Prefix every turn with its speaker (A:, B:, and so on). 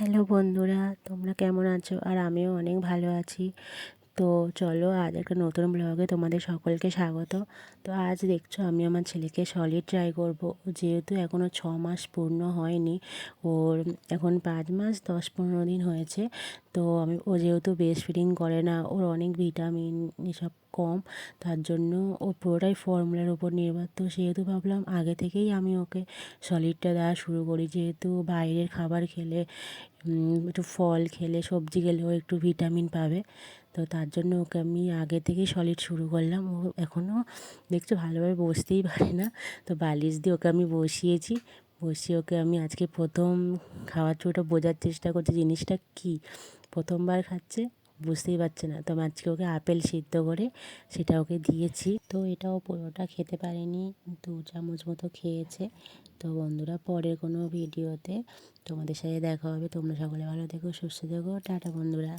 A: Hello বন্ধুরা, তোমরা কেমন আছো? আর আমিও অনেক ভালো আছি। তো চলো আজ একটা নতুন ব্লগে তোমাদের সকলকে স্বাগত। তো আজ দেখছো আমি আমার ছেলেকে সলিড ট্রাই করবো। যেহেতু এখনও 6 মাস পূর্ণ হয়নি, ওর এখন 5 মাস 10-15 দিন হয়েছে। তো ও যেহেতু ব্রেস্ট ফিডিং করে না, ওর অনেক ভিটামিন এসব কম, তার জন্য ও পুরোটাই ফর্মুলার উপর নির্ভর। তো সেহেতু ভাবলাম আগে থেকেই আমি ওকে সলিডটা দেওয়া শুরু করি, যেহেতু বাইরের খাবার খেলে একটু ফল খেলে সবজি খেলে ও একটু ভিটামিন পাবে। তো তার জন্য ওকে আমি আগে থেকেই সলিড শুরু করলাম। ও এখনও দেখছো ভালোভাবে বসতেই পারে না, তো বালিশ দিয়ে ওকে আমি বসিয়েছি। বসিয়ে ওকে আমি আজকে প্রথম খাওয়াচ্ছি, ওটা বোঝার চেষ্টা করছি জিনিসটা কী। প্রথমবার খাচ্ছে, বুঝতেই পারছে না। তো আমি আজকে ওকে আপেল সিদ্ধ করে সেটা ওকে দিয়েছি। তো এটাও পুরোটা খেতে পারেনি, 2 চামচ মতো খেয়েছে। তো বন্ধুরা, পরের কোনো ভিডিওতে তোমাদের সাথে দেখা হবে। তোমরা সকলে ভালো থেকো, সুস্থ থেকো। টাটা বন্ধুরা।